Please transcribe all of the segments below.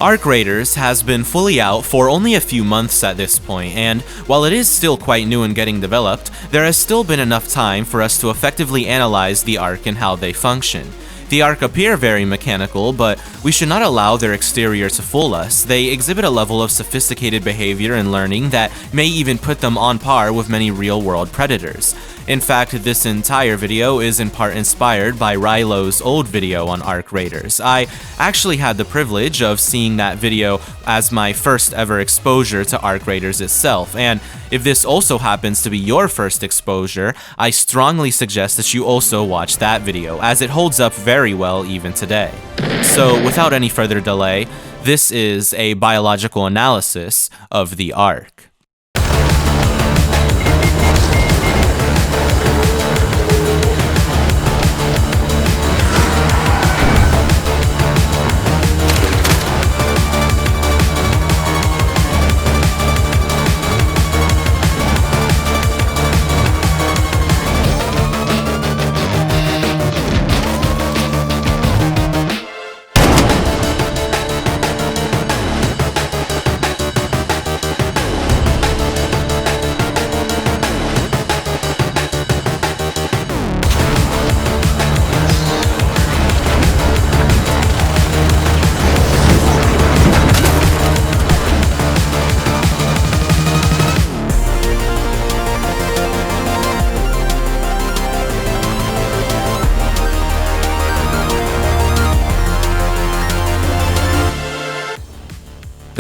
Arc Raiders has been fully out for only a few months at this point, and while it is still quite new and getting developed, there has still been enough time for us to effectively analyze the Arc and how they function. The Arc appear very mechanical, but we should not allow their exterior to fool us. They exhibit a level of sophisticated behavior and learning that may even put them on par with many real-world predators. In fact, this entire video is in part inspired by Rylo's old video on Arc Raiders. I actually had the privilege of seeing that video as my first ever exposure to Arc Raiders itself, and if this also happens to be your first exposure, I strongly suggest that you also watch that video, as it holds up very well even today. So without any further delay, this is a biological analysis of the Arc.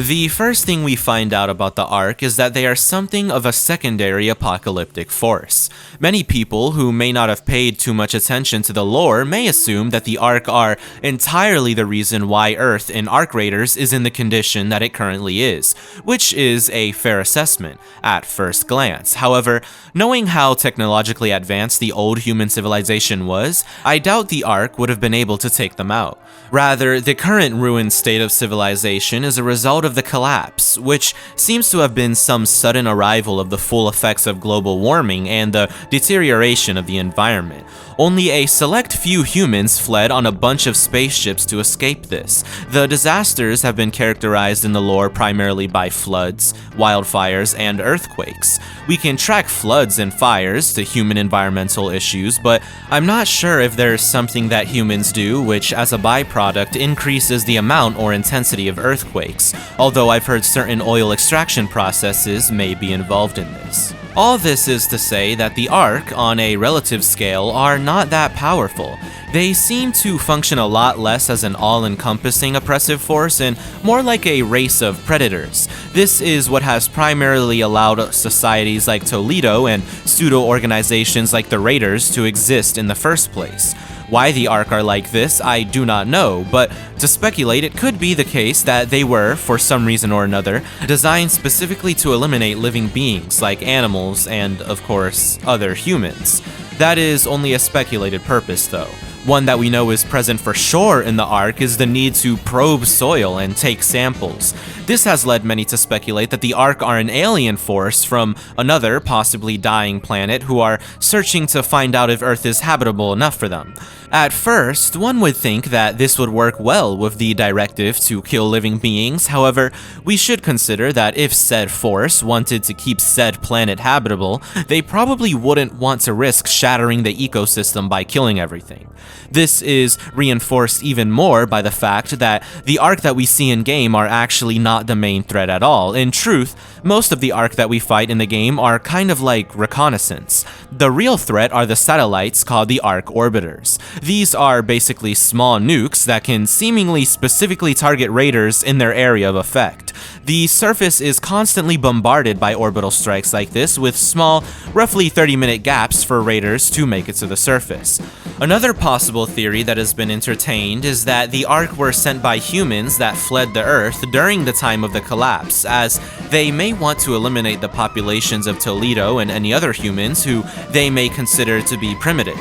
The first thing we find out about the Arc is that they are something of a secondary apocalyptic force. Many people who may not have paid too much attention to the lore may assume that the Arc are entirely the reason why Earth in Arc Raiders is in the condition that it currently is, which is a fair assessment at first glance. However, knowing how technologically advanced the old human civilization was, I doubt the Arc would have been able to take them out. Rather, the current ruined state of civilization is a result of the collapse, which seems to have been some sudden arrival of the full effects of global warming and the deterioration of the environment. Only a select few humans fled on a bunch of spaceships to escape this. The disasters have been characterized in the lore primarily by floods, wildfires, and earthquakes. We can track floods and fires to human environmental issues, but I'm not sure if there's something that humans do which, as a byproduct, increases the amount or intensity of earthquakes, although I've heard certain oil extraction processes may be involved in this. All this is to say that the Arc, on a relative scale, are not that powerful. They seem to function a lot less as an all-encompassing oppressive force and more like a race of predators. This is what has primarily allowed societies like Toledo and pseudo-organizations like the Raiders to exist in the first place. Why the Arc are like this, I do not know, but to speculate, it could be the case that they were, for some reason or another, designed specifically to eliminate living beings like animals and, of course, other humans. That is only a speculated purpose, though. One that we know is present for sure in the Arc is the need to probe soil and take samples. This has led many to speculate that the Arc are an alien force from another, possibly dying planet who are searching to find out if Earth is habitable enough for them. At first, one would think that this would work well with the directive to kill living beings. However, we should consider that if said force wanted to keep said planet habitable, they probably wouldn't want to risk shattering the ecosystem by killing everything. This is reinforced even more by the fact that the Arc that we see in-game are actually not the main threat at all. In truth, most of the Arc that we fight in the game are kind of like reconnaissance. The real threat are the satellites called the Arc Orbiters. These are basically small nukes that can seemingly specifically target raiders in their area of effect. The surface is constantly bombarded by orbital strikes like this, with small, roughly 30-minute gaps for raiders to make it to the surface. Another possible theory that has been entertained is that the Arc were sent by humans that fled the Earth during the time of the collapse, as they may want to eliminate the populations of Toledo and any other humans who they may consider to be primitive.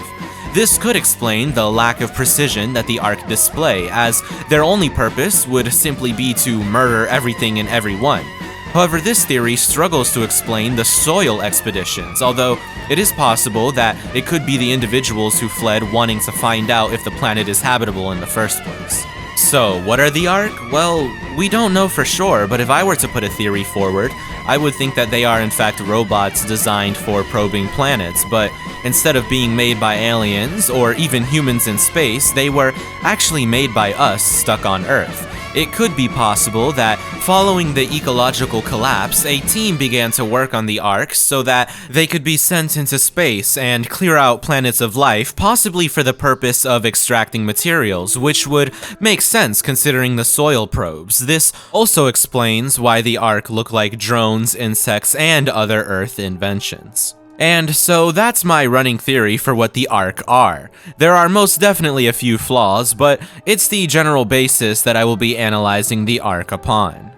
This could explain the lack of precision that the Arc display, as their only purpose would simply be to murder everything and everyone. However, this theory struggles to explain the soil expeditions, although it is possible that it could be the individuals who fled wanting to find out if the planet is habitable in the first place. So, what are the Ark? Well, we don't know for sure, but if I were to put a theory forward, I would think that they are in fact robots designed for probing planets, but instead of being made by aliens or even humans in space, they were actually made by us stuck on Earth. It could be possible that following the ecological collapse, a team began to work on the Ark so that they could be sent into space and clear out planets of life, possibly for the purpose of extracting materials, which would make sense considering the soil probes. This also explains why the Ark look like drones, insects, and other Earth inventions. And so that's my running theory for what the Ark are. There are most definitely a few flaws, but it's the general basis that I will be analyzing the Ark upon.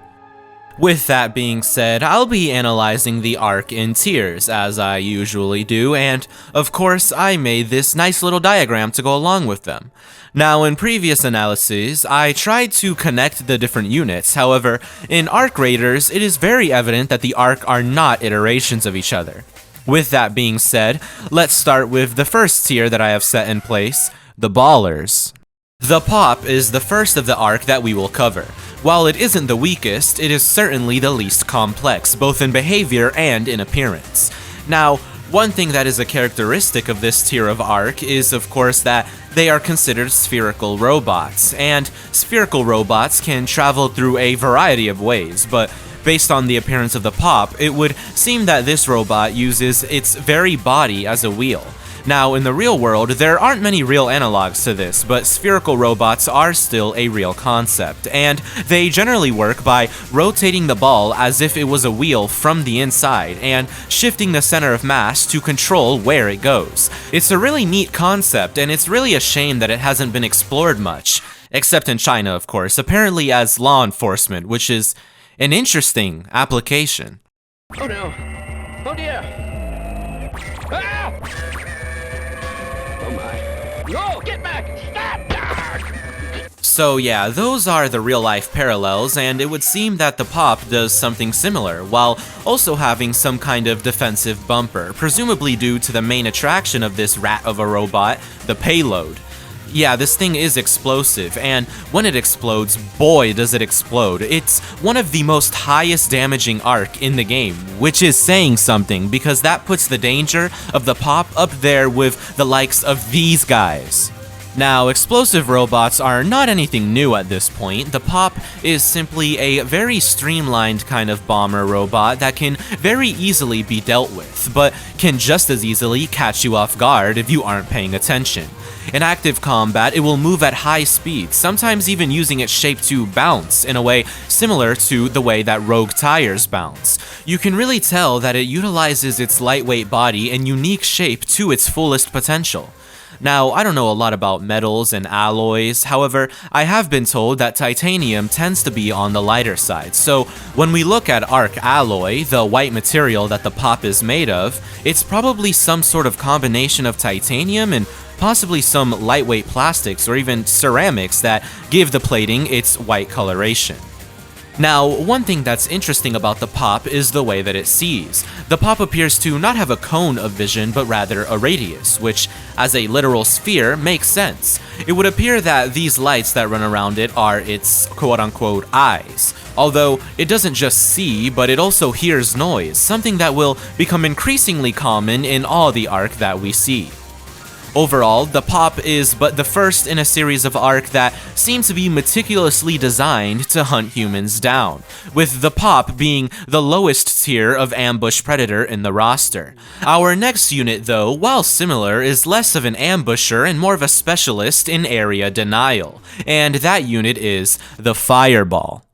With that being said, I'll be analyzing the Ark in tiers, as I usually do, and of course I made this nice little diagram to go along with them. Now, in previous analyses, I tried to connect the different units. However, in Ark Raiders, it is very evident that the Ark are not iterations of each other. With that being said, let's start with the first tier that I have set in place, the Ballers. The Pop is the first of the Ark that we will cover. While it isn't the weakest, it is certainly the least complex, both in behavior and in appearance. Now, one thing that is a characteristic of this tier of Ark is, of course, that they are considered spherical robots, and spherical robots can travel through a variety of ways, but based on the appearance of the Pop, it would seem that this robot uses its very body as a wheel. Now, in the real world, there aren't many real analogs to this, but spherical robots are still a real concept, and they generally work by rotating the ball as if it was a wheel from the inside, and shifting the center of mass to control where it goes. It's a really neat concept, and it's really a shame that it hasn't been explored much, except in China, of course, apparently as law enforcement, which is an interesting application. Oh no! Oh dear! Ah! Oh my! No! Get back! Stop! So yeah, those are the real-life parallels, and it would seem that the Pop does something similar, while also having some kind of defensive bumper, presumably due to the main attraction of this rat of a robot, the payload. Yeah, this thing is explosive, and when it explodes, boy does it explode. It's one of the most highest damaging Ark in the game, which is saying something, because that puts the danger of the Pop up there with the likes of these guys. Now, explosive robots are not anything new at this point. The Pop is simply a very streamlined kind of bomber robot that can very easily be dealt with, but can just as easily catch you off guard if you aren't paying attention. In active combat, it will move at high speed, sometimes even using its shape to bounce in a way similar to the way that rogue tires bounce. You can really tell that it utilizes its lightweight body and unique shape to its fullest potential. Now, I don't know a lot about metals and alloys, however, I have been told that titanium tends to be on the lighter side, so when we look at Ark alloy, the white material that the Pop is made of, it's probably some sort of combination of titanium and possibly some lightweight plastics or even ceramics that give the plating its white coloration. Now, one thing that's interesting about the Pop is the way that it sees. The Pop appears to not have a cone of vision, but rather a radius, which, as a literal sphere, makes sense. It would appear that these lights that run around it are its quote-unquote eyes. Although, it doesn't just see, but it also hears noise, something that will become increasingly common in all the Ark that we see. Overall, the Pop is but the first in a series of Ark that seem to be meticulously designed to hunt humans down, with the Pop being the lowest tier of ambush predator in the roster. Our next unit though, while similar, is less of an ambusher and more of a specialist in area denial, and that unit is the Fireball.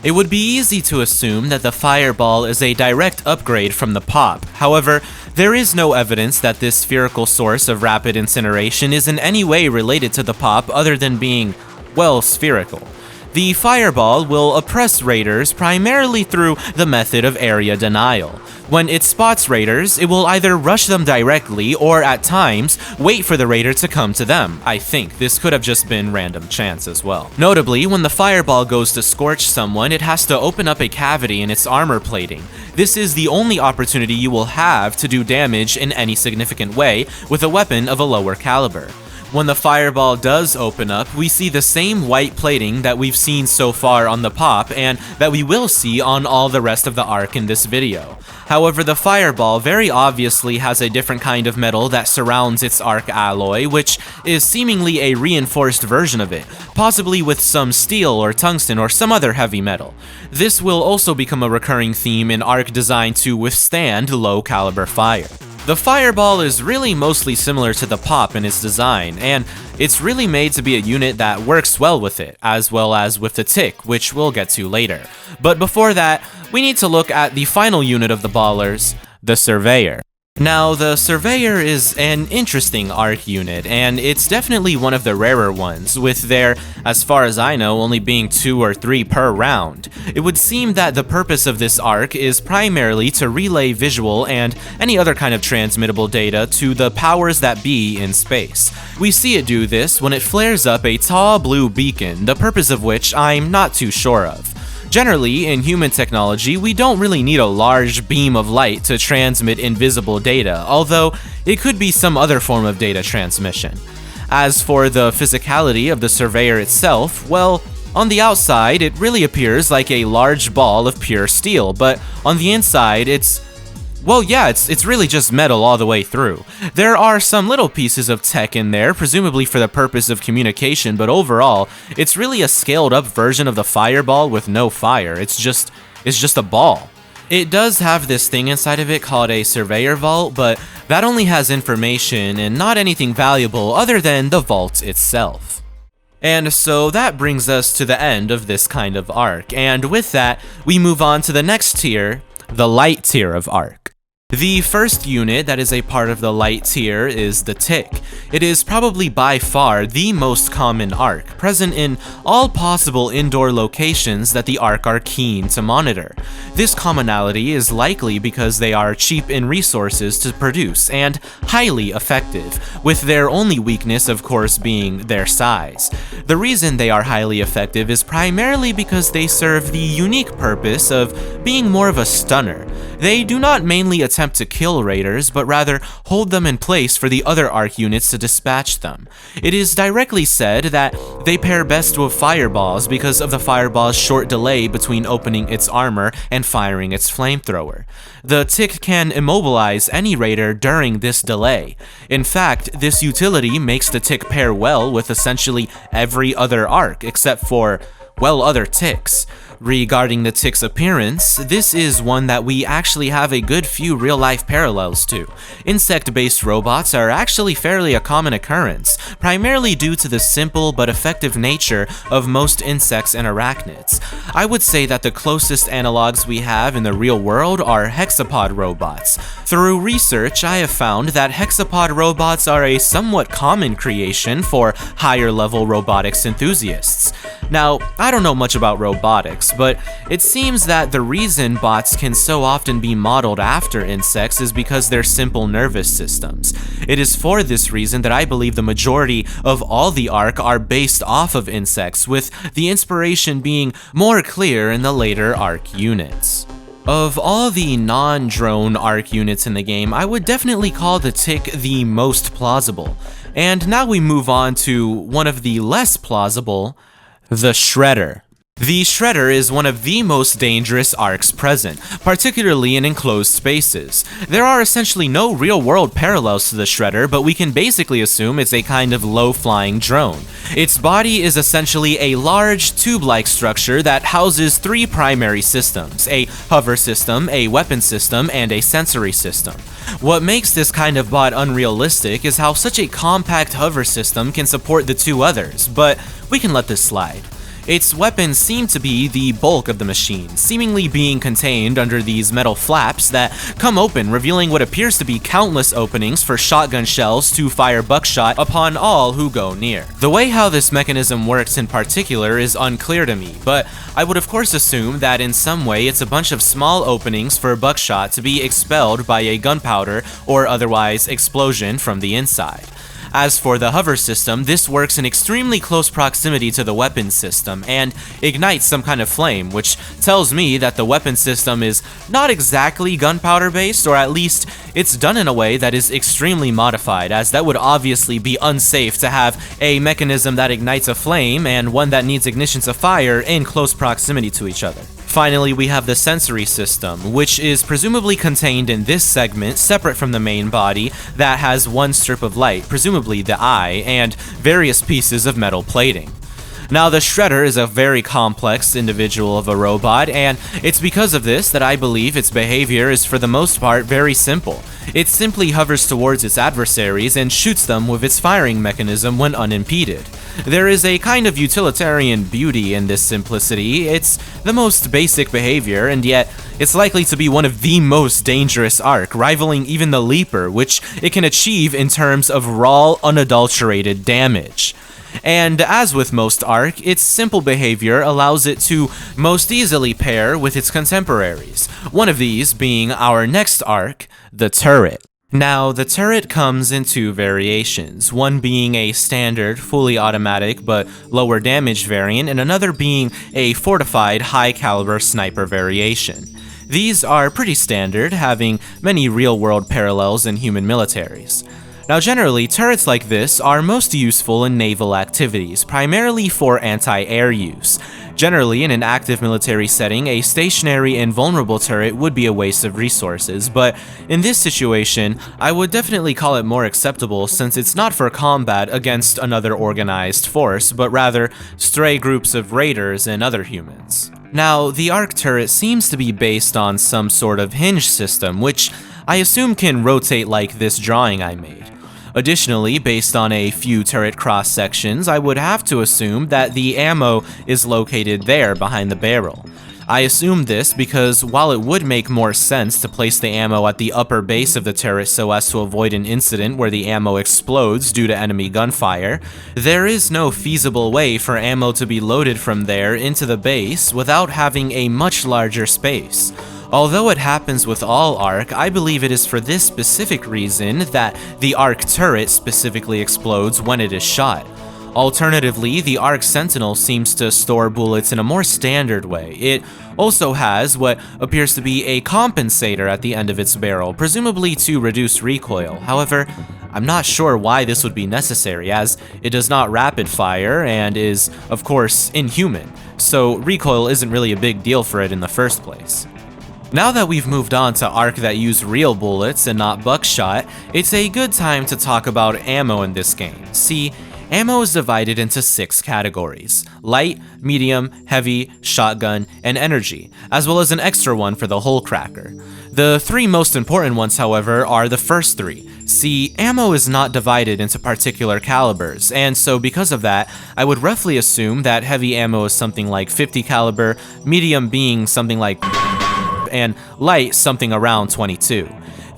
It would be easy to assume that the Fireball is a direct upgrade from the Pop. However, there is no evidence that this spherical source of rapid incineration is in any way related to the Pop other than being, well, spherical. The Fireball will oppress raiders primarily through the method of area denial. When it spots raiders, it will either rush them directly or, at times, wait for the raider to come to them. I think this could have just been random chance as well. Notably, when the Fireball goes to scorch someone, it has to open up a cavity in its armor plating. This is the only opportunity you will have to do damage in any significant way with a weapon of a lower caliber. When the fireball does open up, we see the same white plating that we've seen so far on the pop and that we will see on all the rest of the arc in this video. However, the fireball very obviously has a different kind of metal that surrounds its arc alloy, which is seemingly a reinforced version of it, possibly with some steel or tungsten or some other heavy metal. This will also become a recurring theme in arc designed to withstand low caliber fire. The fireball is really mostly similar to the pop in its design, and it's really made to be a unit that works well with it, as well as with the tick, which we'll get to later. But before that, we need to look at the final unit of the ballers, the Surveyor. Now, the Surveyor is an interesting arc unit, and it's definitely one of the rarer ones, with there, as far as I know, only being 2 or 3 per round. It would seem that the purpose of this arc is primarily to relay visual and any other kind of transmittable data to the powers that be in space. We see it do this when it flares up a tall blue beacon, the purpose of which I'm not too sure of. Generally, in human technology, we don't really need a large beam of light to transmit invisible data, although it could be some other form of data transmission. As for the physicality of the Surveyor itself, well, on the outside, it really appears like a large ball of pure steel, but on the inside, it's really just metal all the way through. There are some little pieces of tech in there, presumably for the purpose of communication, but overall, it's really a scaled up version of the fireball with no fire. It's just a ball. It does have this thing inside of it called a Surveyor vault, but that only has information and not anything valuable other than the vault itself. And so that brings us to the end of this kind of arc, and with that, we move on to the next tier, the light tier of arc. The first unit that is a part of the light tier is the Tick. It is probably by far the most common arc, present in all possible indoor locations that the arc are keen to monitor. This commonality is likely because they are cheap in resources to produce and highly effective, with their only weakness of course being their size. The reason they are highly effective is primarily because they serve the unique purpose of being more of a stunner. They do not mainly attempt to kill raiders, but rather hold them in place for the other arc units to dispatch them. It is directly said that they pair best with fireballs because of the fireball's short delay between opening its armor and firing its flamethrower. The Tick can immobilize any raider during this delay. In fact, this utility makes the Tick pair well with essentially every other arc except for, well, other Ticks. Regarding the Tick's appearance, this is one that we actually have a good few real-life parallels to. Insect-based robots are actually fairly a common occurrence, primarily due to the simple but effective nature of most insects and arachnids. I would say that the closest analogs we have in the real world are hexapod robots. Through research, I have found that hexapod robots are a somewhat common creation for higher-level robotics enthusiasts. Now, I don't know much about robotics, but it seems that the reason bots can so often be modeled after insects is because they're simple nervous systems. It is for this reason that I believe the majority of all the arc are based off of insects, with the inspiration being more clear in the later arc units. Of all the non-drone arc units in the game, I would definitely call the Tick the most plausible. And now we move on to one of the less plausible, the Shredder. The Shredder is one of the most dangerous arcs present, particularly in enclosed spaces. There are essentially no real-world parallels to the Shredder, but we can basically assume it's a kind of low-flying drone. Its body is essentially a large, tube-like structure that houses 3 primary systems: a hover system, a weapon system, and a sensory system. What makes this kind of bot unrealistic is how such a compact hover system can support the 2 others, but we can let this slide. Its weapons seem to be the bulk of the machine, seemingly being contained under these metal flaps that come open, revealing what appears to be countless openings for shotgun shells to fire buckshot upon all who go near. The way how this mechanism works in particular is unclear to me, but I would of course assume that in some way it's a bunch of small openings for buckshot to be expelled by a gunpowder or otherwise explosion from the inside. As for the hover system, this works in extremely close proximity to the weapon system and ignites some kind of flame, which tells me that the weapon system is not exactly gunpowder based, or at least it's done in a way that is extremely modified, as that would obviously be unsafe to have a mechanism that ignites a flame and one that needs ignition to fire in close proximity to each other. Finally, we have the sensory system, which is presumably contained in this segment separate from the main body that has one strip of light, presumably the eye, and various pieces of metal plating. Now, the Shredder is a very complex individual of a robot, and it's because of this that I believe its behavior is for the most part very simple. It simply hovers towards its adversaries and shoots them with its firing mechanism when unimpeded. There is a kind of utilitarian beauty in this simplicity. It's the most basic behavior, and yet it's likely to be one of the most dangerous arc, rivaling even the Leaper, which it can achieve in terms of raw, unadulterated damage. And as with most arc, its simple behavior allows it to most easily pair with its contemporaries, one of these being our next arc, the turret. Now, the turret comes in two variations, one being a standard, fully automatic but lower damage variant, and another being a fortified, high-caliber sniper variation. These are pretty standard, having many real-world parallels in human militaries. Now, generally, turrets like this are most useful in naval activities, primarily for anti-air use. Generally, in an active military setting, a stationary and vulnerable turret would be a waste of resources, but in this situation, I would definitely call it more acceptable since it's not for combat against another organized force, but rather stray groups of raiders and other humans. Now, the arc turret seems to be based on some sort of hinge system, which I assume can rotate like this drawing I made. Additionally, based on a few turret cross-sections, I would have to assume that the ammo is located there behind the barrel. I assume this because while it would make more sense to place the ammo at the upper base of the turret so as to avoid an incident where the ammo explodes due to enemy gunfire, there is no feasible way for ammo to be loaded from there into the base without having a much larger space. Although it happens with all arc, I believe it is for this specific reason that the arc turret specifically explodes when it is shot. Alternatively, the arc sentinel seems to store bullets in a more standard way. It also has what appears to be a compensator at the end of its barrel, presumably to reduce recoil. However, I'm not sure why this would be necessary, as it does not rapid fire and is, of course, inhuman, so recoil isn't really a big deal for it in the first place. Now that we've moved on to arc that use real bullets and not buckshot, it's a good time to talk about ammo in this game. See, ammo is divided into 6 categories: light, medium, heavy, shotgun, and energy, as well as an extra one for the hole cracker. The 3 most important ones, however, are the first 3. See, ammo is not divided into particular calibers, and so because of that, I would roughly assume that heavy ammo is something like 50 caliber, medium being something like and light something around 22.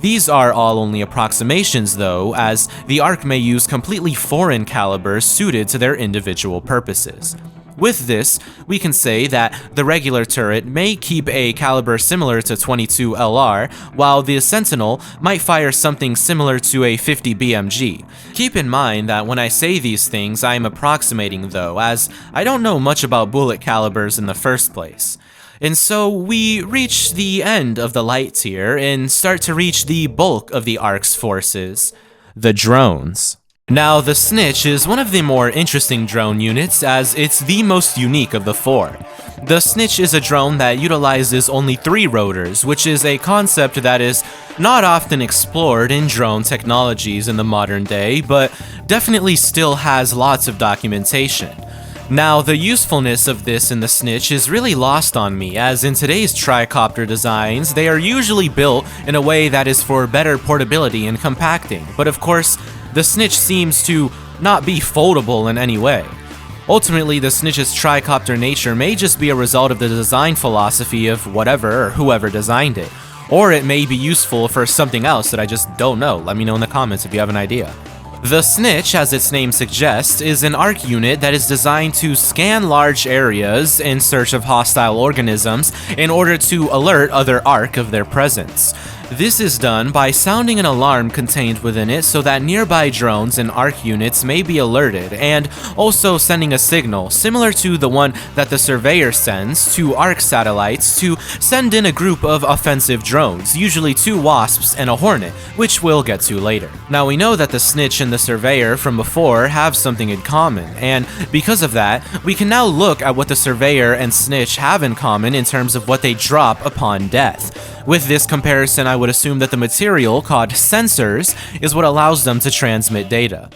These are all only approximations though, as the arc may use completely foreign calibers suited to their individual purposes. With this, we can say that the regular turret may keep a caliber similar to 22 LR, while the Sentinel might fire something similar to a 50 BMG. Keep in mind that when I say these things, I am approximating though, as I don't know much about bullet calibers in the first place. And so we reach the end of the light tier and start to reach the bulk of the Arc's forces, the drones. Now, the Snitch is one of the more interesting drone units as it's the most unique of the 4. The Snitch is a drone that utilizes only 3 rotors, which is a concept that is not often explored in drone technologies in the modern day, but definitely still has lots of documentation. Now, the usefulness of this in the Snitch is really lost on me, as in today's tricopter designs, they are usually built in a way that is for better portability and compacting, but of course, the Snitch seems to not be foldable in any way. Ultimately, the Snitch's tricopter nature may just be a result of the design philosophy of whatever or whoever designed it, or it may be useful for something else that I just don't know. Let me know in the comments if you have an idea. The Snitch, as its name suggests, is an ARC unit that is designed to scan large areas in search of hostile organisms in order to alert other ARC of their presence. This is done by sounding an alarm contained within it so that nearby drones and ARC units may be alerted, and also sending a signal similar to the one that the Surveyor sends to ARC satellites to send in a group of offensive drones, usually 2 Wasps and a Hornet, which we'll get to later. Now we know that the Snitch and the Surveyor from before have something in common, and because of that, we can now look at what the Surveyor and Snitch have in common in terms of what they drop upon death. With this comparison, I would assume that the material, called sensors, is what allows them to transmit data.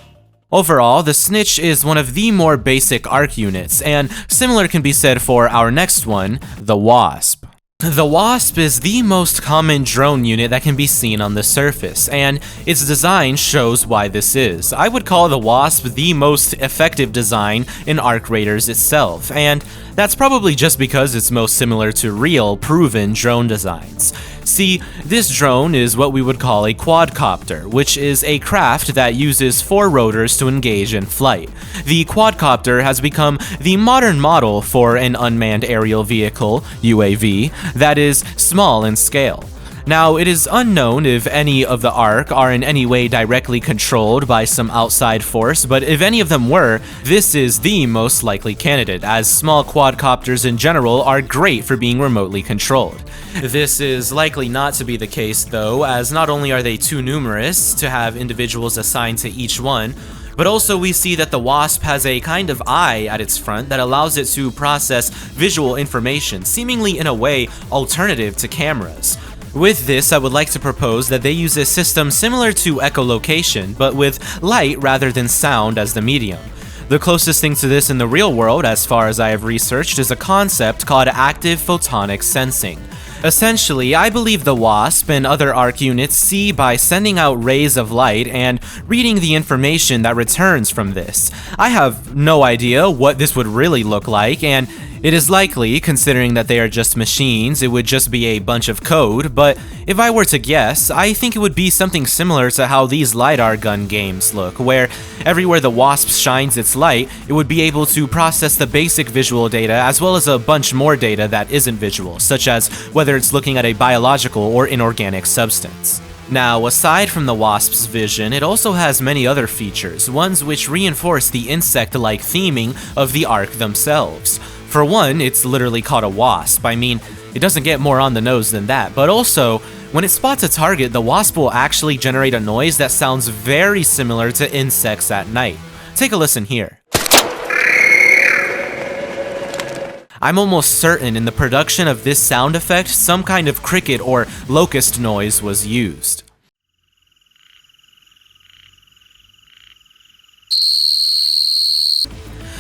Overall, the Snitch is one of the more basic ARC units, and similar can be said for our next one, the Wasp. The Wasp is the most common drone unit that can be seen on the surface, and its design shows why this is. I would call the Wasp the most effective design in ARC Raiders itself, and that's probably just because it's most similar to real, proven drone designs. See, this drone is what we would call a quadcopter, which is a craft that uses 4 rotors to engage in flight. The quadcopter has become the modern model for an unmanned aerial vehicle, UAV, that is small in scale. Now, it is unknown if any of the ARC are in any way directly controlled by some outside force, but if any of them were, this is the most likely candidate, as small quadcopters in general are great for being remotely controlled. This is likely not to be the case though, as not only are they too numerous to have individuals assigned to each one, but also we see that the Wasp has a kind of eye at its front that allows it to process visual information, seemingly in a way alternative to cameras. With this, I would like to propose that they use a system similar to echolocation, but with light rather than sound as the medium. The closest thing to this in the real world, as far as I have researched, is a concept called active photonic sensing. Essentially, I believe the Wasp and other ARC units see by sending out rays of light and reading the information that returns from this. I have no idea what this would really look like, and it is likely, considering that they are just machines, it would just be a bunch of code, but if I were to guess, I think it would be something similar to how these LiDAR gun games look, where everywhere the Wasp shines its light, it would be able to process the basic visual data as well as a bunch more data that isn't visual, such as whether it's looking at a biological or inorganic substance. Now, aside from the Wasp's vision, it also has many other features, ones which reinforce the insect-like theming of the ARC themselves. For one, it's literally called a wasp. I mean, it doesn't get more on the nose than that, but also, when it spots a target, the Wasp will actually generate a noise that sounds very similar to insects at night. Take a listen here. I'm almost certain in the production of this sound effect, some kind of cricket or locust noise was used.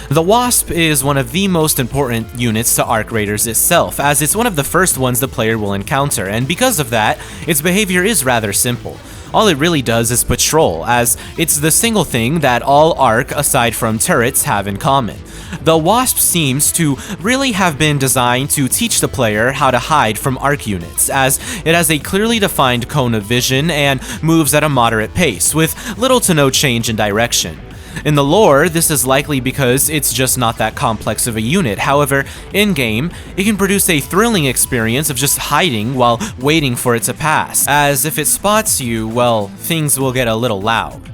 The Wasp is one of the most important units to ARC Raiders itself, as it's one of the first ones the player will encounter, and because of that, its behavior is rather simple. All it really does is patrol, as it's the single thing that all ARC, aside from turrets, have in common. The Wasp seems to really have been designed to teach the player how to hide from ARC units, as it has a clearly defined cone of vision and moves at a moderate pace, with little to no change in direction. In the lore, this is likely because it's just not that complex of a unit. However, in-game, it can produce a thrilling experience of just hiding while waiting for it to pass, as if it spots you, well, things will get a little loud.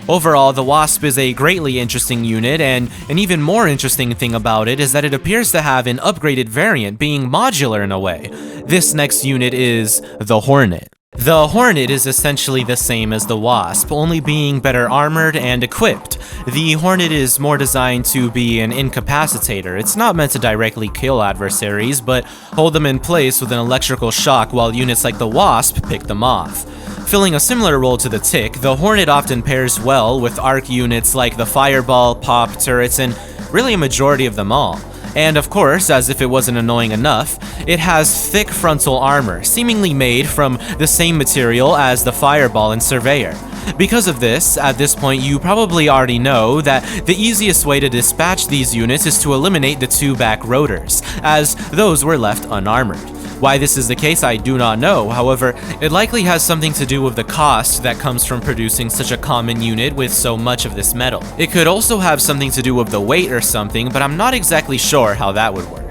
Overall, the Wasp is a greatly interesting unit, and an even more interesting thing about it is that it appears to have an upgraded variant, being modular in a way. This next unit is the Hornet. The Hornet is essentially the same as the Wasp, only being better armored and equipped. The Hornet is more designed to be an incapacitator. It's not meant to directly kill adversaries, but hold them in place with an electrical shock while units like the Wasp pick them off. Filling a similar role to the Tick, the Hornet often pairs well with ARC units like the Fireball, Pop, turrets, and really a majority of them all. And of course, as if it wasn't annoying enough, it has thick frontal armor, seemingly made from the same material as the Fireball and Surveyor. Because of this, at this point you probably already know that the easiest way to dispatch these units is to eliminate the 2 back rotors, as those were left unarmored. Why this is the case, I do not know. However, it likely has something to do with the cost that comes from producing such a common unit with so much of this metal. It could also have something to do with the weight or something, but I'm not exactly sure how that would work.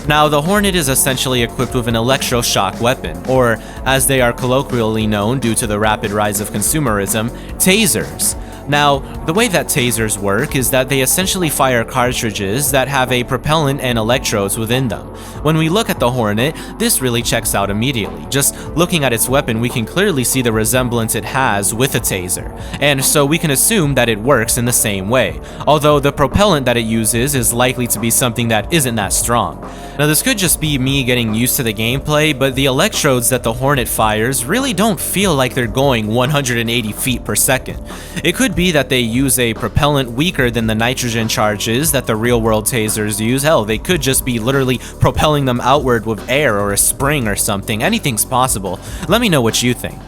Now, the Hornet is essentially equipped with an electroshock weapon, or as they are colloquially known due to the rapid rise of consumerism, tasers. Now, the way that tasers work is that they essentially fire cartridges that have a propellant and electrodes within them. When we look at the Hornet, this really checks out immediately. Just looking at its weapon, we can clearly see the resemblance it has with a taser, and so we can assume that it works in the same way, although the propellant that it uses is likely to be something that isn't that strong. Now, this could just be me getting used to the gameplay, but the electrodes that the Hornet fires really don't feel like they're going 180 feet per second. It could be that they use a propellant weaker than the nitrogen charges that the real-world tasers use. Hell, they could just be literally propelling them outward with air or a spring or something. Anything's possible. Let me know what you think.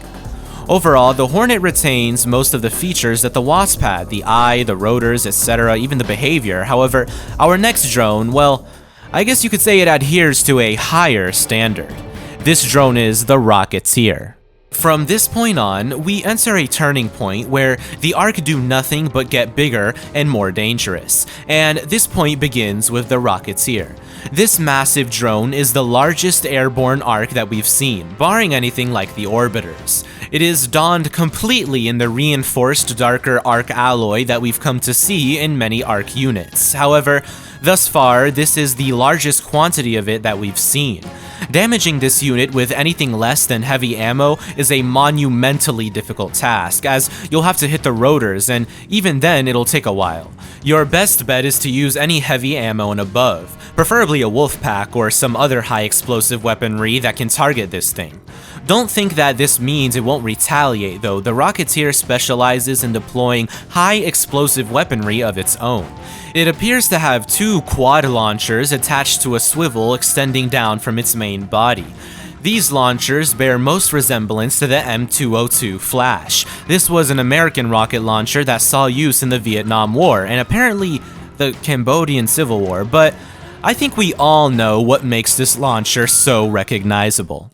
Overall, the Hornet retains most of the features that the Wasp had, the eye, the rotors, etc., even the behavior. However, our next drone, well, I guess you could say it adheres to a higher standard. This drone is the Rocketeer. From this point on, we enter a turning point where the Ark do nothing but get bigger and more dangerous, and this point begins with the Rocketeer. This massive drone is the largest airborne Ark that we've seen, barring anything like the Orbiters. It is donned completely in the reinforced darker Ark alloy that we've come to see in many Ark units. However, thus far, this is the largest quantity of it that we've seen. Damaging this unit with anything less than heavy ammo is a monumentally difficult task, as you'll have to hit the rotors, and even then it'll take a while. Your best bet is to use any heavy ammo and above, preferably a wolf pack or some other high explosive weaponry that can target this thing. Don't think that this means it won't retaliate though. The Rocketeer specializes in deploying high explosive weaponry of its own. It appears to have two quad launchers attached to a swivel extending down from its main body. These launchers bear most resemblance to the M202 Flash. This was an American rocket launcher that saw use in the Vietnam War and apparently the Cambodian Civil War, but I think we all know what makes this launcher so recognizable.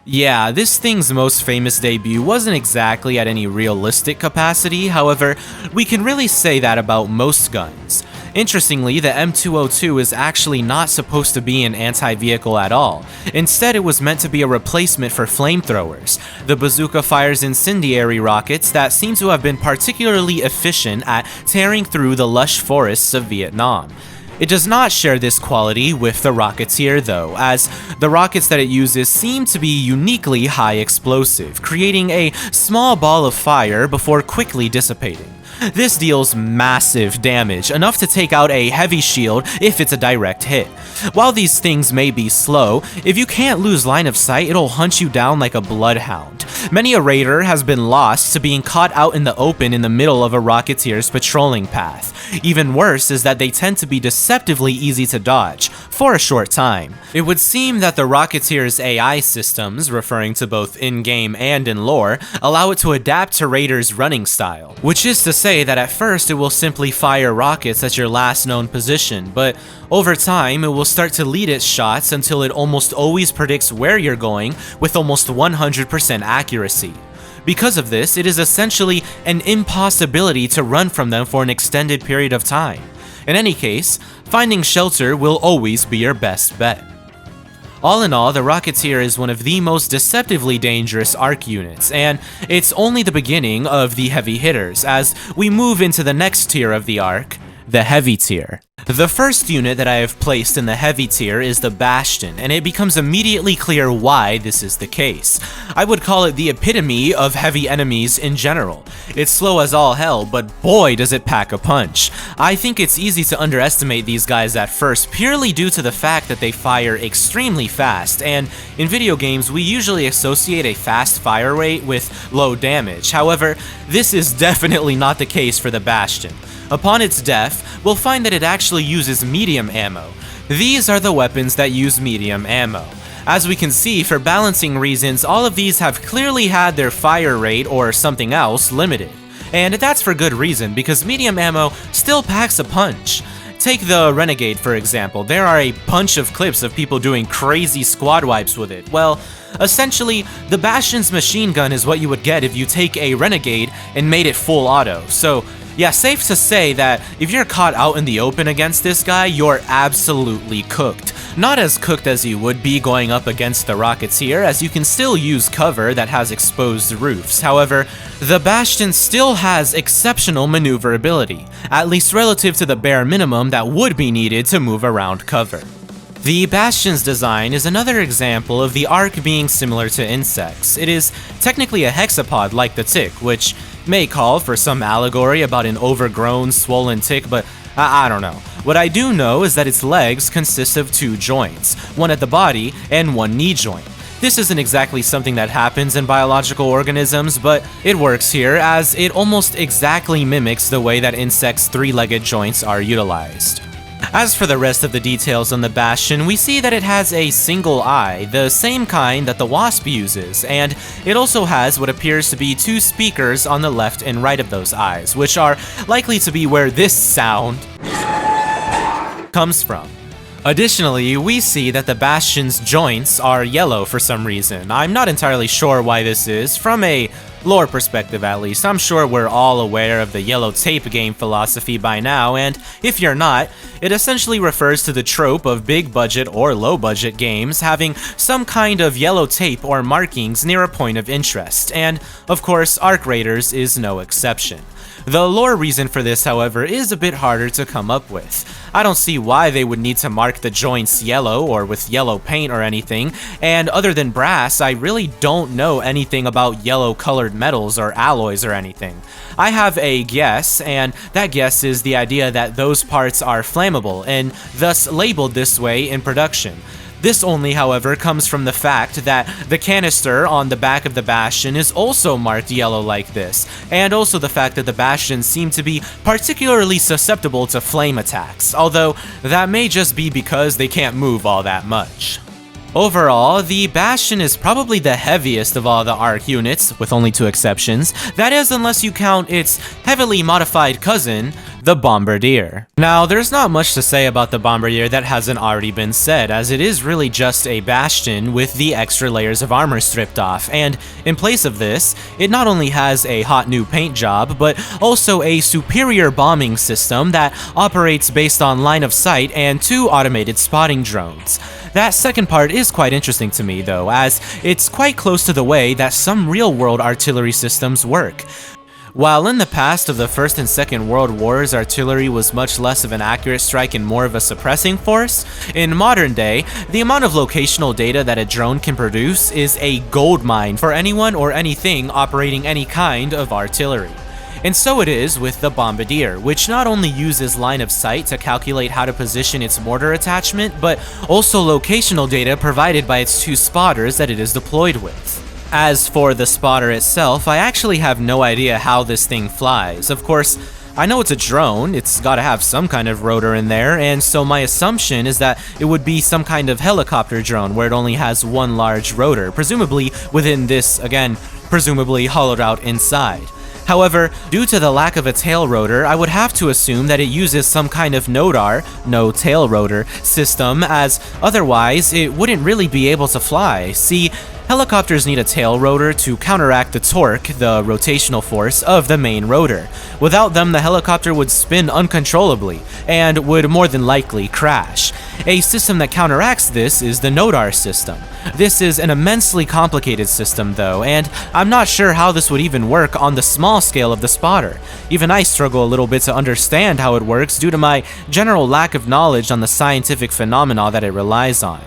Yeah, this thing's most famous debut wasn't exactly at any realistic capacity, however, we can really say that about most guns. Interestingly, the M202 is actually not supposed to be an anti-vehicle at all. Instead, it was meant to be a replacement for flamethrowers. The bazooka fires incendiary rockets that seem to have been particularly efficient at tearing through the lush forests of Vietnam. It does not share this quality with the Rocketeer though, as the rockets that it uses seem to be uniquely high explosive, creating a small ball of fire before quickly dissipating. This deals massive damage, enough to take out a heavy shield if it's a direct hit. While these things may be slow, if you can't lose line of sight, it'll hunt you down like a bloodhound. Many a raider has been lost to being caught out in the open in the middle of a Rocketeer's patrolling path. Even worse is that they tend to be deceptively easy to dodge, for a short time. It would seem that the Rocketeer's AI systems, referring to both in-game and in lore, allow it to adapt to raiders' running style, which is to say that at first it will simply fire rockets at your last known position, but over time it will start to lead its shots until it almost always predicts where you're going with almost 100% accuracy. Because of this, it is essentially an impossibility to run from them for an extended period of time. In any case, finding shelter will always be your best bet. All in all, the Rocketeer is one of the most deceptively dangerous Ark units, and it's only the beginning of the heavy hitters as we move into the next tier of the Ark, the heavy tier. The first unit that I have placed in the heavy tier is the Bastion, and it becomes immediately clear why this is the case. I would call it the epitome of heavy enemies in general. It's slow as all hell, but boy does it pack a punch. I think it's easy to underestimate these guys at first purely due to the fact that they fire extremely fast, and in video games we usually associate a fast fire rate with low damage. However, this is definitely not the case for the Bastion. Upon its death, we'll find that it actually uses medium ammo. These are the weapons that use medium ammo. As we can see, for balancing reasons, all of these have clearly had their fire rate or something else limited. And that's for good reason, because medium ammo still packs a punch. Take the Renegade for example. There are a bunch of clips of people doing crazy squad wipes with it. Well, Essentially, the Bastion's machine gun is what you would get if you take a Renegade and made it full auto, so yeah, safe to say that if you're caught out in the open against this guy, you're absolutely cooked. Not as cooked as you would be going up against the Rocketeer, as you can still use cover that has exposed roofs. However, the Bastion still has exceptional maneuverability, at least relative to the bare minimum that would be needed to move around cover. The Bastion's design is another example of the Ark being similar to insects. It is technically a hexapod like the tick, which may call for some allegory about an overgrown, swollen tick, but I don't know. What I do know is that its legs consist of 2 joints, one at the body and one knee joint. This isn't exactly something that happens in biological organisms, but it works here as it almost exactly mimics the way that insects' 3-legged joints are utilized. As for the rest of the details on the Bastion, we see that it has a single eye, the same kind that the Wasp uses, and it also has what appears to be 2 speakers on the left and right of those eyes, which are likely to be where this sound comes from. Additionally, we see that the Bastion's joints are yellow for some reason. I'm not entirely sure why this is, from a lore perspective at least. I'm sure we're all aware of the yellow tape game philosophy by now, and if you're not, it essentially refers to the trope of big budget or low budget games having some kind of yellow tape or markings near a point of interest, and of course Arc Raiders is no exception. The lore reason for this, however, is a bit harder to come up with. I don't see why they would need to mark the joints yellow or with yellow paint or anything, and other than brass, I really don't know anything about yellow colored metals or alloys or anything. I have a guess, and that guess is the idea that those parts are flammable and thus labeled this way in production. This only, however, comes from the fact that the canister on the back of the Bastion is also marked yellow like this, and also the fact that the Bastions seem to be particularly susceptible to flame attacks, although that may just be because they can't move all that much. Overall, the Bastion is probably the heaviest of all the Arc units, with only 2 exceptions, that is unless you count its heavily modified cousin, the Bombardier. Now, there's not much to say about the Bombardier that hasn't already been said, as it is really just a Bastion with the extra layers of armor stripped off, and in place of this, it not only has a hot new paint job, but also a superior bombing system that operates based on line of sight and 2 automated spotting drones. That second part is quite interesting to me though, as it's quite close to the way that some real-world artillery systems work. While in the past of the First and Second World Wars, artillery was much less of an accurate strike and more of a suppressing force, in modern day, the amount of locational data that a drone can produce is a goldmine for anyone or anything operating any kind of artillery. And so it is with the Bombardier, which not only uses line of sight to calculate how to position its mortar attachment, but also locational data provided by its 2 spotters that it is deployed with. As for the spotter itself, I actually have no idea how this thing flies. Of course, I know it's a drone, it's gotta have some kind of rotor in there, and so my assumption is that it would be some kind of helicopter drone where it only has 1 large rotor, presumably within this, again, presumably hollowed out inside. However, due to the lack of a tail rotor, I would have to assume that it uses some kind of NOTAR, no tail rotor, system, as otherwise it wouldn't really be able to fly. See, helicopters need a tail rotor to counteract the torque, the rotational force, of the main rotor. Without them, the helicopter would spin uncontrollably, and would more than likely crash. A system that counteracts this is the NOTAR system. This is an immensely complicated system though, and I'm not sure how this would even work on the small scale of the spotter. Even I struggle a little bit to understand how it works due to my general lack of knowledge on the scientific phenomena that it relies on.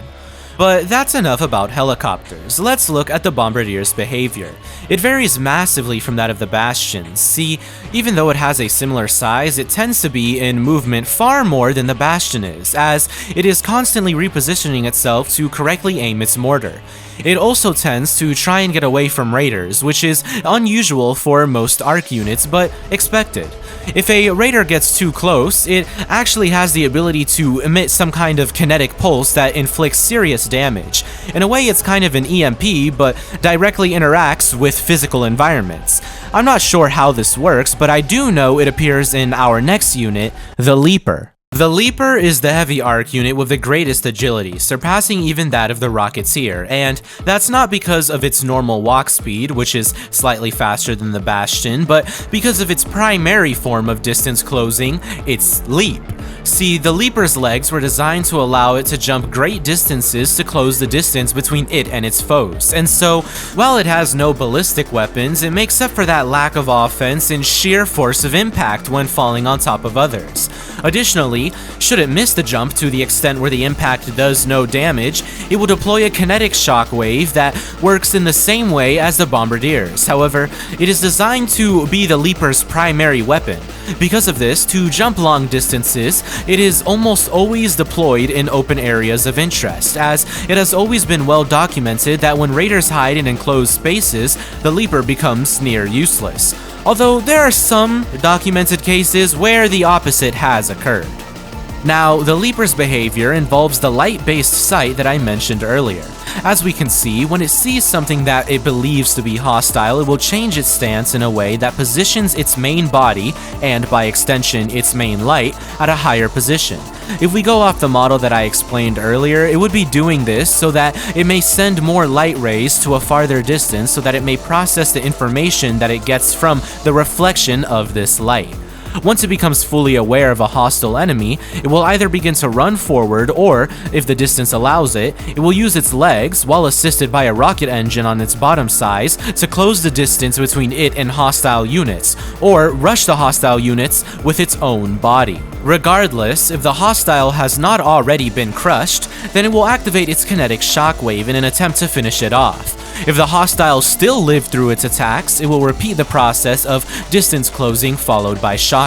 But that's enough about helicopters. Let's look at the Bombardier's behavior. It varies massively from that of the Bastions. See, even though it has a similar size, it tends to be in movement far more than the Bastion is, as it is constantly repositioning itself to correctly aim its mortar. It also tends to try and get away from raiders, which is unusual for most Arc units, but expected. If a raider gets too close, it actually has the ability to emit some kind of kinetic pulse that inflicts serious damage. In a way, it's kind of an EMP, but directly interacts with physical environments. I'm not sure how this works, but I do know it appears in our next unit, the Leaper. The Leaper is the heavy arc unit with the greatest agility, surpassing even that of the Rocketeer, and that's not because of its normal walk speed, which is slightly faster than the Bastion, but because of its primary form of distance closing, its leap. See, the Leaper's legs were designed to allow it to jump great distances to close the distance between it and its foes, and so, while it has no ballistic weapons, it makes up for that lack of offense in sheer force of impact when falling on top of others. Additionally, should it miss the jump to the extent where the impact does no damage, it will deploy a kinetic shockwave that works in the same way as the Bombardiers. However, it is designed to be the Leaper's primary weapon. Because of this, to jump long distances, it is almost always deployed in open areas of interest, as it has always been well documented that when raiders hide in enclosed spaces, the Leaper becomes near useless. Although there are some documented cases where the opposite has occurred. Now, the Leaper's behavior involves the light-based sight that I mentioned earlier. As we can see, when it sees something that it believes to be hostile, it will change its stance in a way that positions its main body, and by extension its main light, at a higher position. If we go off the model that I explained earlier, it would be doing this so that it may send more light rays to a farther distance so that it may process the information that it gets from the reflection of this light. Once it becomes fully aware of a hostile enemy, it will either begin to run forward or, if the distance allows it, it will use its legs, while assisted by a rocket engine on its bottom size, to close the distance between it and hostile units, or rush the hostile units with its own body. Regardless, if the hostile has not already been crushed, then it will activate its kinetic shockwave in an attempt to finish it off. If the hostile still lived through its attacks, it will repeat the process of distance closing followed by shockwave.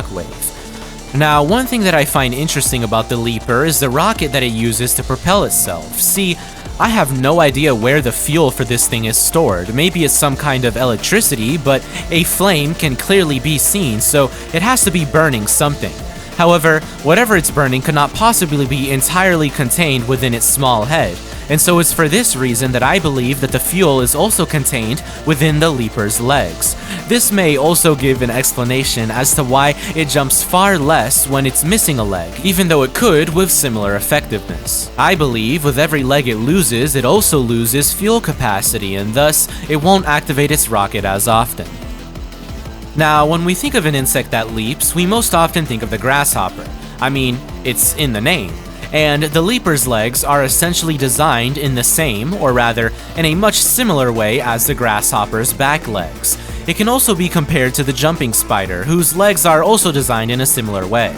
Now, one thing that I find interesting about the Leaper is the rocket that it uses to propel itself. See, I have no idea where the fuel for this thing is stored. Maybe it's some kind of electricity, but a flame can clearly be seen, so it has to be burning something. However, whatever it's burning could not possibly be entirely contained within its small head, and so it's for this reason that I believe that the fuel is also contained within the Leaper's legs. This may also give an explanation as to why it jumps far less when it's missing a leg, even though it could with similar effectiveness. I believe with every leg it loses, it also loses fuel capacity, and thus it won't activate its rocket as often. Now, when we think of an insect that leaps, we most often think of the grasshopper. I mean, it's in the name. And the Leaper's legs are essentially designed in the same, or rather, in a much similar way as the grasshopper's back legs. It can also be compared to the jumping spider, whose legs are also designed in a similar way.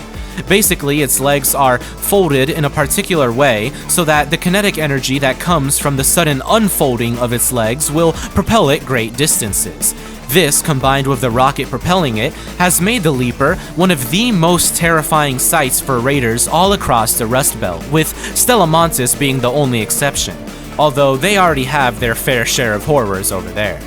Basically, its legs are folded in a particular way so that the kinetic energy that comes from the sudden unfolding of its legs will propel it great distances. This, combined with the rocket propelling it, has made the Leaper one of the most terrifying sights for raiders all across the Rust Belt, with Stellamontis being the only exception, although they already have their fair share of horrors over there.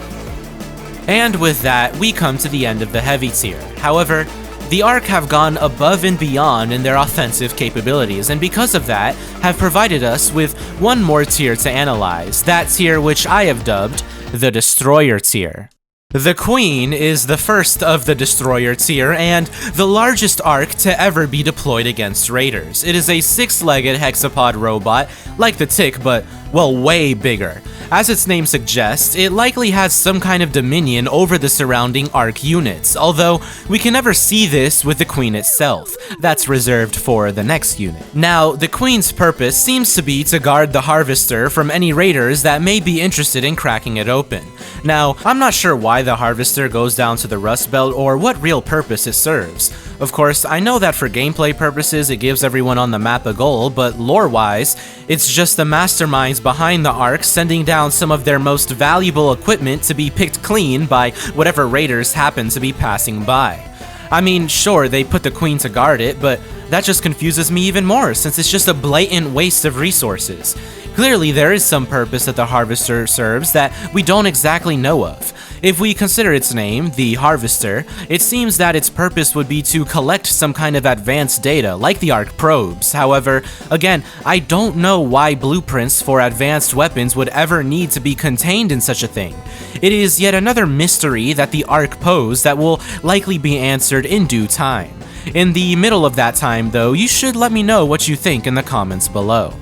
And with that, we come to the end of the heavy tier. However, the ARC have gone above and beyond in their offensive capabilities, and because of that, have provided us with one more tier to analyze, that tier which I have dubbed the Destroyer tier. The Queen is the first of the Destroyer tier and the largest ARC to ever be deployed against raiders. It is a 6-legged hexapod robot, like the Tick, but, well, way bigger. As its name suggests, it likely has some kind of dominion over the surrounding ARC units, although we can never see this with the Queen itself. That's reserved for the next unit. Now, the Queen's purpose seems to be to guard the Harvester from any raiders that may be interested in cracking it open. Now, I'm not sure why the Harvester goes down to the Rust Belt or what real purpose it serves. Of course, I know that for gameplay purposes it gives everyone on the map a goal, but lore-wise, it's just the masterminds behind the ARC sending down some of their most valuable equipment to be picked clean by whatever raiders happen to be passing by. I mean, sure, they put the Queen to guard it, but that just confuses me even more since it's just a blatant waste of resources. Clearly, there is some purpose that the Harvester serves that we don't exactly know of. If we consider its name, the Harvester, it seems that its purpose would be to collect some kind of advanced data, like the ARC probes. However, again, I don't know why blueprints for advanced weapons would ever need to be contained in such a thing. It is yet another mystery that the ARC pose that will likely be answered in due time. In the middle of that time though, you should let me know what you think in the comments below.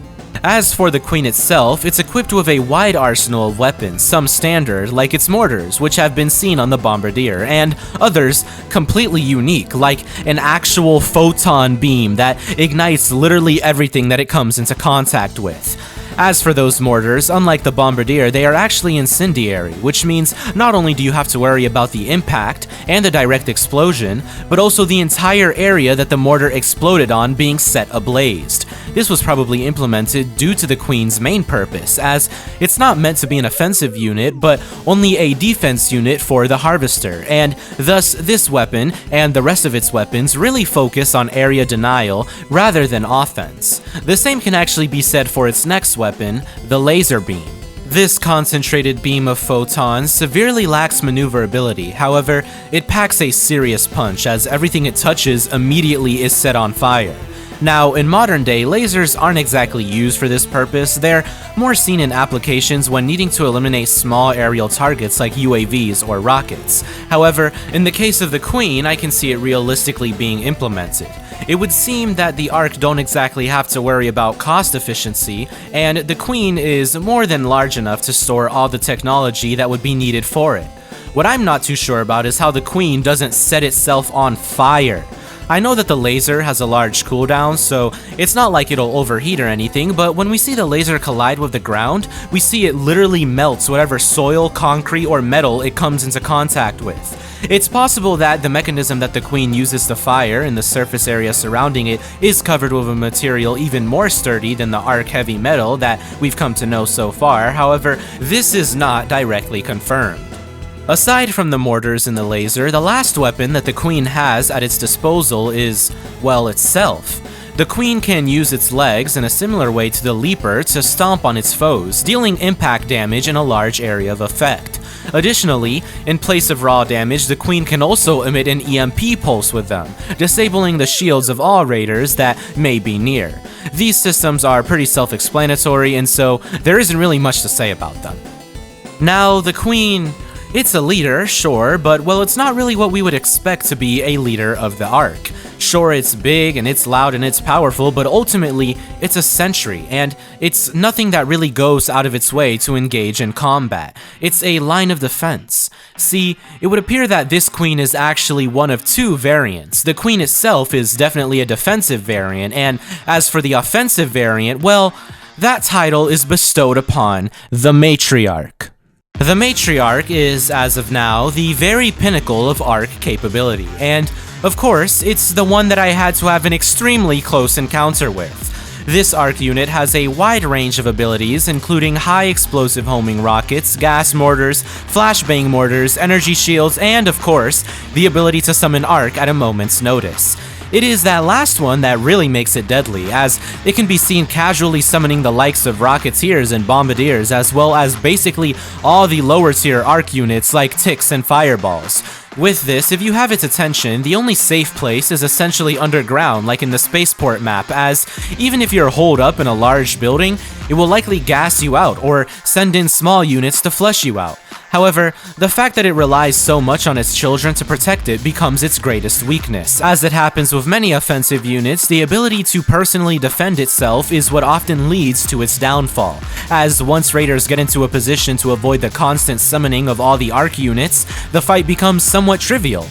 As for the Queen itself, it's equipped with a wide arsenal of weapons, some standard, like its mortars, which have been seen on the Bombardier, and others completely unique, like an actual photon beam that ignites literally everything that it comes into contact with. As for those mortars, unlike the Bombardier, they are actually incendiary, which means not only do you have to worry about the impact and the direct explosion, but also the entire area that the mortar exploded on being set ablaze. This was probably implemented due to the Queen's main purpose, as it's not meant to be an offensive unit, but only a defense unit for the Harvester, and thus this weapon and the rest of its weapons really focus on area denial rather than offense. The same can actually be said for its next weapon, the laser beam. This concentrated beam of photons severely lacks maneuverability, however, it packs a serious punch as everything it touches immediately is set on fire. Now, in modern day, lasers aren't exactly used for this purpose. They're more seen in applications when needing to eliminate small aerial targets like UAVs or rockets. However, in the case of the Queen, I can see it realistically being implemented. It would seem that the Ark don't exactly have to worry about cost efficiency, and the Queen is more than large enough to store all the technology that would be needed for it. What I'm not too sure about is how the Queen doesn't set itself on fire. I know that the laser has a large cooldown, so it's not like it'll overheat or anything, but when we see the laser collide with the ground, we see it literally melts whatever soil, concrete, or metal it comes into contact with. It's possible that the mechanism that the Queen uses to fire in the surface area surrounding it is covered with a material even more sturdy than the Ark heavy metal that we've come to know so far, however, this is not directly confirmed. Aside from the mortars and the laser, the last weapon that the Queen has at its disposal is, well, itself. The Queen can use its legs in a similar way to the Leaper to stomp on its foes, dealing impact damage in a large area of effect. Additionally, in place of raw damage, the Queen can also emit an EMP pulse with them, disabling the shields of all raiders that may be near. These systems are pretty self-explanatory, and so there isn't really much to say about them. Now, the Queen... it's a leader, sure, but well, it's not really what we would expect to be a leader of the Ark. Sure, it's big and it's loud and it's powerful, but ultimately, it's a sentry, and it's nothing that really goes out of its way to engage in combat. It's a line of defense. See, it would appear that this Queen is actually one of two variants. The Queen itself is definitely a defensive variant, and as for the offensive variant, well, that title is bestowed upon the MATRIARCH. The MATRIARCH is, as of now, the very pinnacle of Ark capability, and, of course, it's the one that I had to have an extremely close encounter with. This Ark unit has a wide range of abilities, including high explosive homing rockets, gas mortars, flashbang mortars, energy shields, and, of course, the ability to summon Ark at a moment's notice. It is that last one that really makes it deadly, as it can be seen casually summoning the likes of Rocketeers and Bombardiers, as well as basically all the lower tier Ark units like Ticks and Fireballs. With this, if you have its attention, the only safe place is essentially underground, like in the spaceport map, as even if you're holed up in a large building, it will likely gas you out or send in small units to flush you out. However, the fact that it relies so much on its children to protect it becomes its greatest weakness. As it happens with many offensive units, the ability to personally defend itself is what often leads to its downfall, as once raiders get into a position to avoid the constant summoning of all the Ark units, the fight becomes somewhat trivial.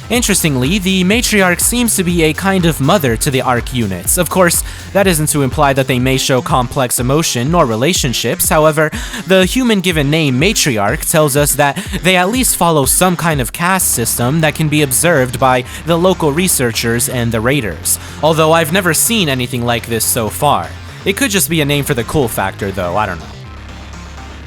Interestingly, the MATRIARCH seems to be a kind of mother to the Ark units. Of course, that isn't to imply that they may show complex emotion nor relationships, however, the human-given name MATRIARCH tells us that they at least follow some kind of caste system that can be observed by the local researchers and the raiders, although I've never seen anything like this so far. It could just be a name for the cool factor though, I don't know.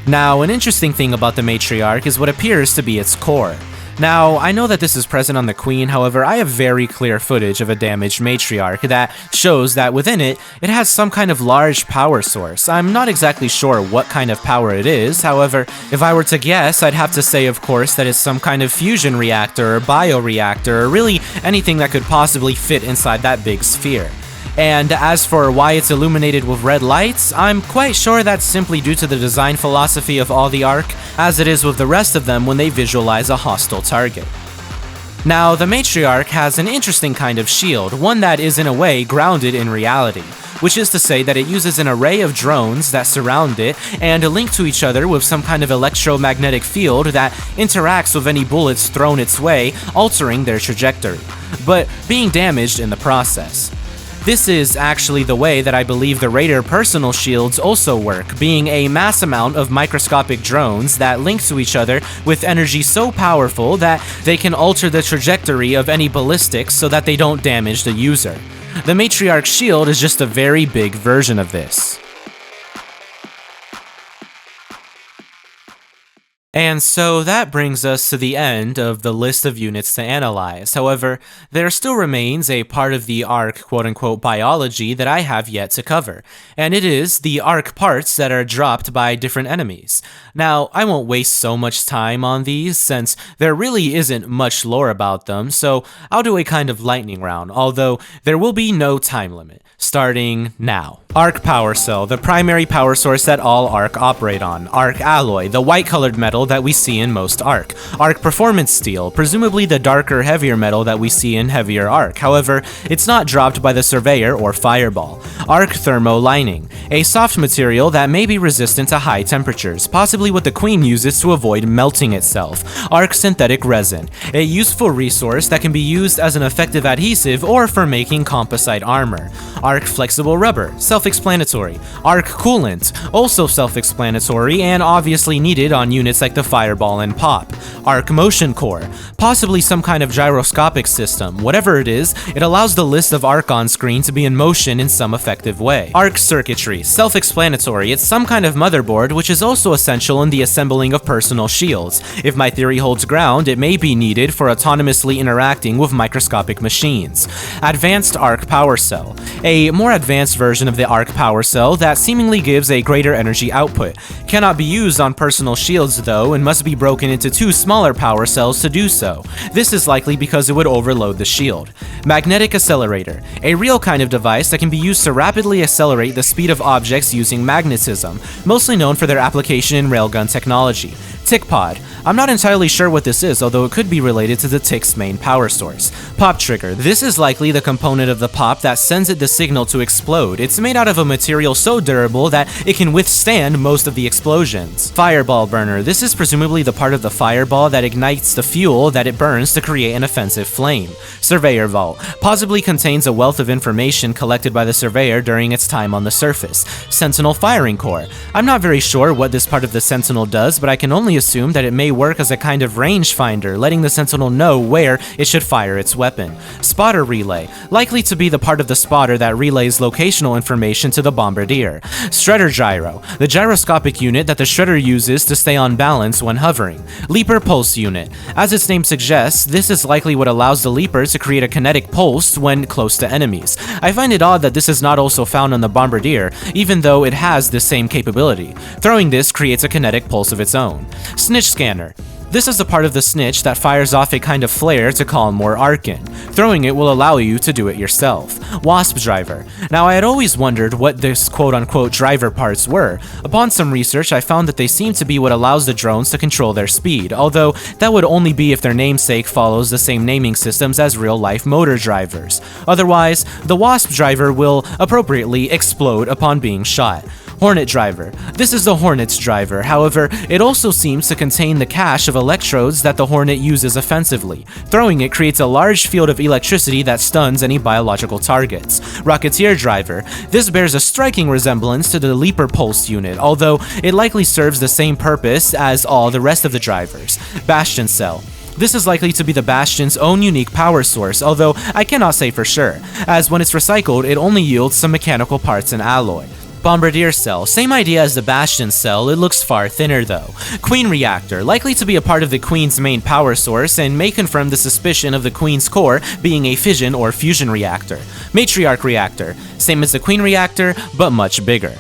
Now, an interesting thing about the MATRIARCH is what appears to be its core. Now, I know that this is present on the Queen, however, I have very clear footage of a damaged MATRIARCH that shows that within it, it has some kind of large power source. I'm not exactly sure what kind of power it is, however, if I were to guess, I'd have to say, of course, that it's some kind of fusion reactor or bioreactor, or really anything that could possibly fit inside that big sphere. And as for why it's illuminated with red lights, I'm quite sure that's simply due to the design philosophy of all the Ark, as it is with the rest of them when they visualize a hostile target. Now, the Matriarch has an interesting kind of shield, one that is in a way grounded in reality, which is to say that it uses an array of drones that surround it and link to each other with some kind of electromagnetic field that interacts with any bullets thrown its way, altering their trajectory, but being damaged in the process. This is actually the way that I believe the Raider personal shields also work, being a mass amount of microscopic drones that link to each other with energy so powerful that they can alter the trajectory of any ballistics so that they don't damage the user. The Matriarch shield is just a very big version of this. And so that brings us to the end of the list of units to analyze. However, there still remains a part of the ARC quote-unquote biology that I have yet to cover, and it is the ARC parts that are dropped by different enemies. Now, I won't waste so much time on these since there really isn't much lore about them, so I'll do a kind of lightning round, although there will be no time limit, starting now. ARC Power Cell, the primary power source that all ARC operate on. ARC Alloy, the white-colored metal that we see in most ARC. ARC Performance Steel, presumably the darker, heavier metal that we see in heavier ARC. However, it's not dropped by the Surveyor or Fireball. ARC Thermo Lining, a soft material that may be resistant to high temperatures, possibly what the Queen uses to avoid melting itself. ARC Synthetic Resin, a useful resource that can be used as an effective adhesive or for making composite armor. ARC Flexible Rubber, self-explanatory. ARC Coolant, also self-explanatory and obviously needed on units like the Fireball and Pop. ARC Motion Core, possibly some kind of gyroscopic system. Whatever it is, it allows the list of ARC on screen to be in motion in some effective way. ARC Circuitry, self-explanatory. It's some kind of motherboard which is also essential in the assembling of personal shields. If my theory holds ground, it may be needed for autonomously interacting with microscopic machines. Advanced ARC Power Cell, a more advanced version of the ARC Power Cell that seemingly gives a greater energy output. Cannot be used on personal shields though, and must be broken into two smaller power cells to do so. This is likely because it would overload the shield. Magnetic Accelerator, a real kind of device that can be used to rapidly accelerate the speed of objects using magnetism, mostly known for their application in railgun technology. Tick Pod, I'm not entirely sure what this is, although it could be related to the Tick's main power source. Pop Trigger, this is likely the component of the pop that sends it the signal to explode. It's made out of a material so durable that it can withstand most of the explosions. Fireball Burner, this is presumably the part of the fireball that ignites the fuel that it burns to create an offensive flame. Surveyor Vault, possibly contains a wealth of information collected by the Surveyor during its time on the surface. Sentinel Firing Core, I'm not very sure what this part of the Sentinel does, but I can only assume that it may work as a kind of rangefinder, letting the Sentinel know where it should fire its weapon. Spotter Relay, likely to be the part of the spotter that relays locational information to the Bombardier. Shredder Gyro, the gyroscopic unit that the Shredder uses to stay on balance when hovering. Leaper Pulse Unit, as its name suggests, this is likely what allows the Leaper to create a kinetic pulse when close to enemies. I find it odd that this is not also found on the Bombardier, even though it has the same capability. Throwing this creates a kinetic pulse of its own. Snitch Scanner, this is the part of the Snitch that fires off a kind of flare to call more arc in. Throwing it will allow you to do it yourself. Wasp Driver. Now I had always wondered what this quote-unquote driver parts were. Upon some research I found that they seem to be what allows the drones to control their speed, although that would only be if their namesake follows the same naming systems as real-life motor drivers. Otherwise, the Wasp Driver will appropriately explode upon being shot. Hornet Driver. This is the Hornet's driver, however, it also seems to contain the cache of electrodes that the Hornet uses offensively. Throwing it creates a large field of electricity that stuns any biological targets. Rocketeer Driver. This bears a striking resemblance to the Leaper Pulse unit, although it likely serves the same purpose as all the rest of the drivers. Bastion Cell. This is likely to be the Bastion's own unique power source, although I cannot say for sure, as when it's recycled, it only yields some mechanical parts and alloy. Bombardier Cell, same idea as the Bastion Cell, it looks far thinner though. Queen Reactor, likely to be a part of the Queen's main power source and may confirm the suspicion of the Queen's core being a fission or fusion reactor. Matriarch Reactor, same as the Queen Reactor, but much bigger.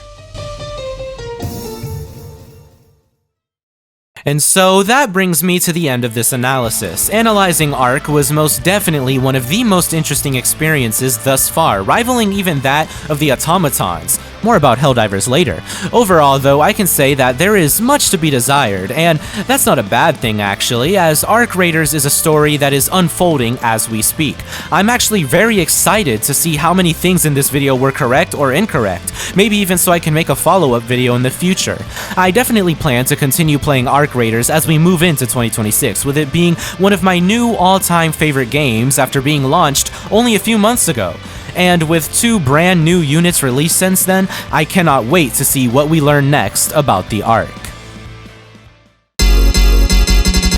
And so that brings me to the end of this analysis. Analyzing ARC was most definitely one of the most interesting experiences thus far, rivaling even that of the automatons. More about Helldivers later. Overall, though, I can say that there is much to be desired, and that's not a bad thing actually, as Arc Raiders is a story that is unfolding as we speak. I'm actually very excited to see how many things in this video were correct or incorrect, maybe even so I can make a follow-up video in the future. I definitely plan to continue playing Arc Raiders as we move into 2026, with it being one of my new all-time favorite games after being launched only a few months ago. And with 2 brand new units released since then, I cannot wait to see what we learn next about the Arc.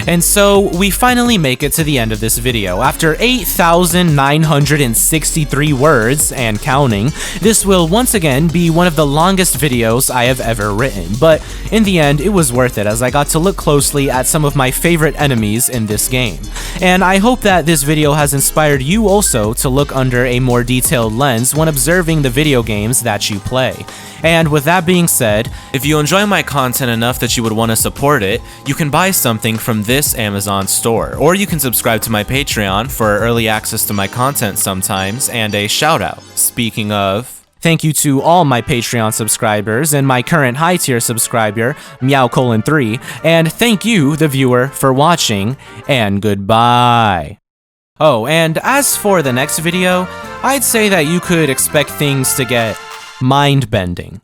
And so, we finally make it to the end of this video. After 8,963 words, and counting, this will once again be one of the longest videos I have ever written, but in the end, it was worth it as I got to look closely at some of my favorite enemies in this game. And I hope that this video has inspired you also to look under a more detailed lens when observing the video games that you play. And with that being said, if you enjoy my content enough that you would want to support it, you can buy something from this Amazon store, or you can subscribe to my Patreon for early access to my content sometimes and a shout out. Speaking of, thank you to all my Patreon subscribers and my current high tier subscriber, Meow:3, and thank you, the viewer, for watching, and goodbye. Oh, and as for the next video, I'd say that you could expect things to get mind-bending.